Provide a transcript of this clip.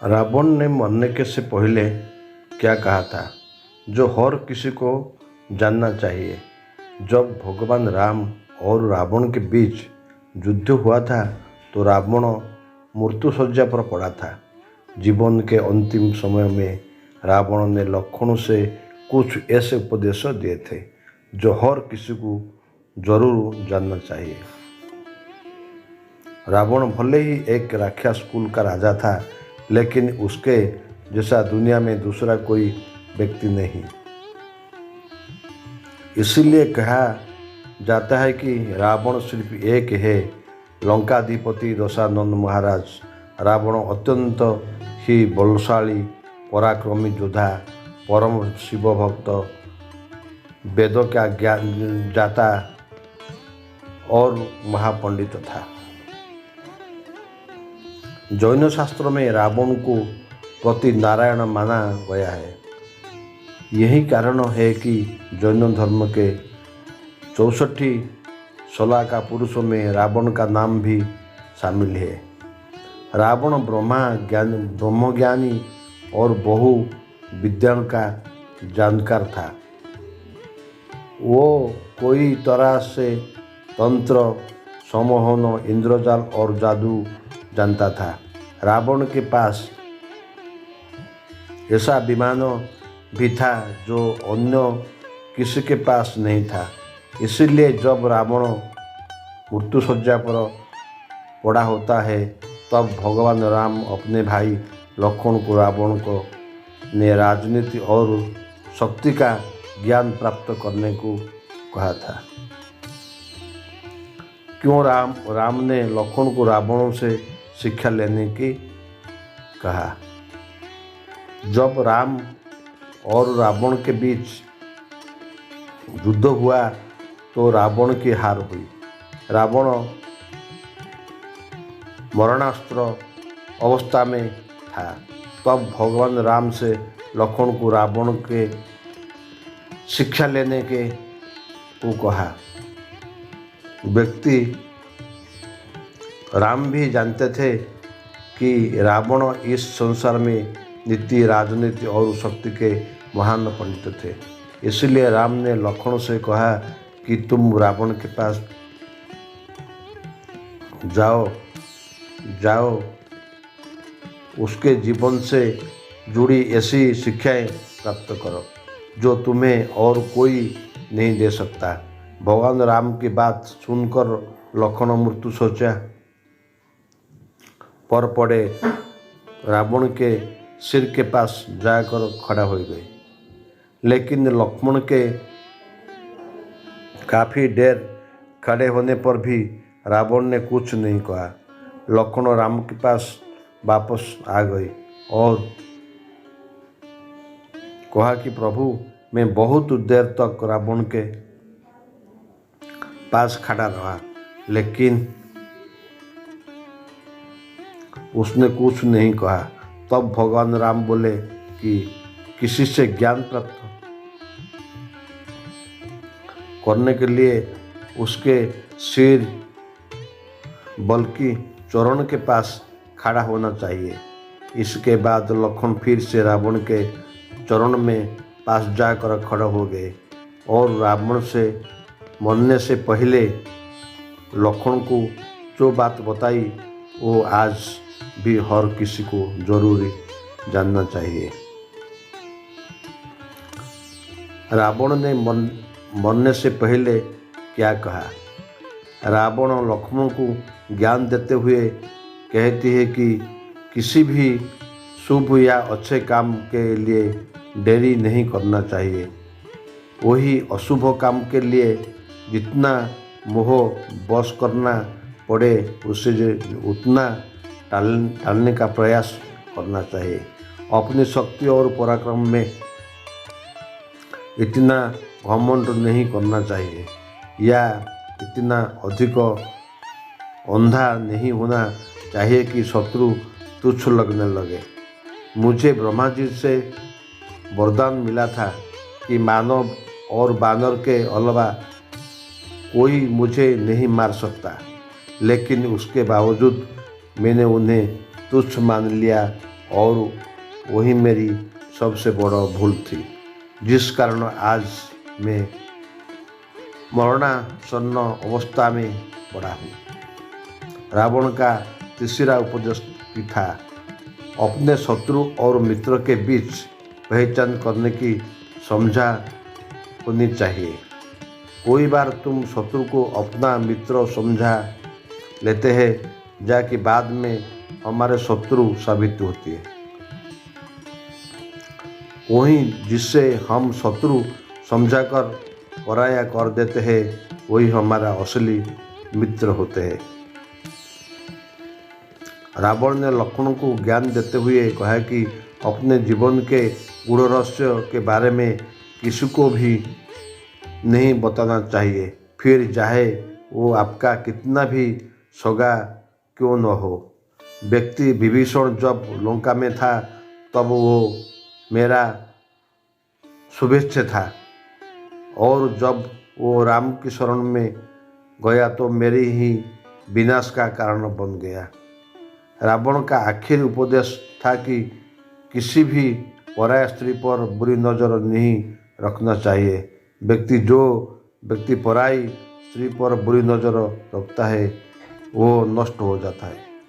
रावण ने मरने के से पहले क्या कहा था, जो हर किसी को जानना चाहिए। जब भगवान राम और रावण के बीच युद्ध हुआ था तो रावण मृत्यु शैया पर पड़ा था। जीवन के अंतिम समय में रावण ने लक्ष्मण से कुछ ऐसे उपदेश दिए थे जो हर किसी को जरूर जानना चाहिए। रावण भले ही एक राक्षस कुल का राजा था, लेकिन उसके जैसा दुनिया में दूसरा कोई व्यक्ति नहीं। इसीलिए कहा जाता है कि रावण सिर्फ एक है। लंकाधिपति दशानंद महाराज रावण अत्यंत ही बलशाली, पराक्रमी योद्धा, परम शिव भक्त, वेदों का ज्ञान जाता और महापंडित था। जैन शास्त्रों में रावण को प्रति नारायण माना गया है। यही कारण है कि जैन धर्म के 64 शलाका पुरुषों में रावण का नाम भी शामिल है। रावण ब्रह्मज्ञानी और बहु विद्याओं का जानकार था। वो कोई तरह से तंत्र, सम्मोहन, इंद्रजाल और जादू जानता था। रावण के पास ऐसा विमान भी था जो अन्य किसी के पास नहीं था। इसीलिए जब रावण मृत्यु शैया पर पड़ा होता है तब भगवान राम अपने भाई लक्ष्मण को रावण को ने राजनीति और शक्ति का ज्ञान प्राप्त करने को कहा था। क्यों राम ने लक्ष्मण को रावण से शिक्षा लेने की कहा। जब राम और रावण के बीच युद्ध हुआ तो रावण की हार हुई। रावण मरणास्त्र अवस्था में था। तब भगवान राम से लक्ष्मण को रावण के शिक्षा लेने के को कहा। व्यक्ति राम भी जानते थे कि रावण इस संसार में नीति, राजनीति और शक्ति के महान पंडित थे। इसलिए राम ने लक्ष्मण से कहा कि तुम रावण के पास जाओ उसके जीवन से जुड़ी ऐसी शिक्षाएं प्राप्त करो जो तुम्हें और कोई नहीं दे सकता। भगवान राम की बात सुनकर लक्ष्मण मृत्यु शैया पर पड़े रावण के सिर के पास जाकर खड़ा हो गए। लेकिन लक्ष्मण के काफ़ी देर खड़े होने पर भी रावण ने कुछ नहीं कहा। लक्ष्मण राम के पास वापस आ गए और कहा कि प्रभु, मैं बहुत देर तक रावण के पास खड़ा रहा, लेकिन उसने कुछ नहीं कहा। तब भगवान राम बोले कि किसी से ज्ञान प्राप्त करने के लिए उसके सिर बल्कि चरण के पास खड़ा होना चाहिए। इसके बाद लक्ष्मण फिर से रावण के चरण में पास जाकर खड़ा हो गए और रावण से मरने से पहले लक्ष्मण को जो बात बताई वो आज भी हर किसी को जरूरी जानना चाहिए। रावण ने मरने से पहले क्या कहा। रावण लक्ष्मण को ज्ञान देते हुए कहती है कि किसी भी शुभ या अच्छे काम के लिए देरी नहीं करना चाहिए। वही अशुभ काम के लिए जितना मोह बस करना पड़े उसे उतना टालने का प्रयास करना चाहिए। अपनी शक्ति और पराक्रम में इतना घमंड नहीं करना चाहिए या इतना अधिक अंधा नहीं होना चाहिए कि शत्रु तुच्छ लगने लगे। मुझे ब्रह्मा जी से वरदान मिला था कि मानव और बानर के अलावा कोई मुझे नहीं मार सकता, लेकिन उसके बावजूद मैंने उन्हें तुच्छ मान लिया और वही मेरी सबसे बड़ा भूल थी, जिस कारण आज मैं मरणासन्न अवस्था में पड़ा हूँ। रावण का तीसरा उपदेश भी था, अपने शत्रु और मित्र के बीच पहचान करने की समझा होनी चाहिए। कोई बार तुम शत्रु को अपना मित्र समझा लेते हैं, जाकि बाद में हमारे शत्रु साबित होती है। वहीं जिससे हम शत्रु समझाकर पराया कर देते हैं, वही हमारा असली मित्र होते हैं। रावण ने लक्ष्मण को ज्ञान देते हुए कहा कि अपने जीवन के गूढ़ रहस्य के बारे में किसी को भी नहीं बताना चाहिए, फिर चाहे वो आपका कितना भी सगा क्यों न हो। व्यक्ति विभीषण जब लंका में था तब वो मेरा शुभेच्छा था, और जब वो राम की शरण में गया तो मेरी ही विनाश का कारण बन गया। रावण का आखिरी उपदेश था कि किसी भी पराया स्त्री पर बुरी नज़र नहीं रखना चाहिए। व्यक्ति पराई स्त्री पर बुरी नज़र रखता है, वो नष्ट हो जाता है।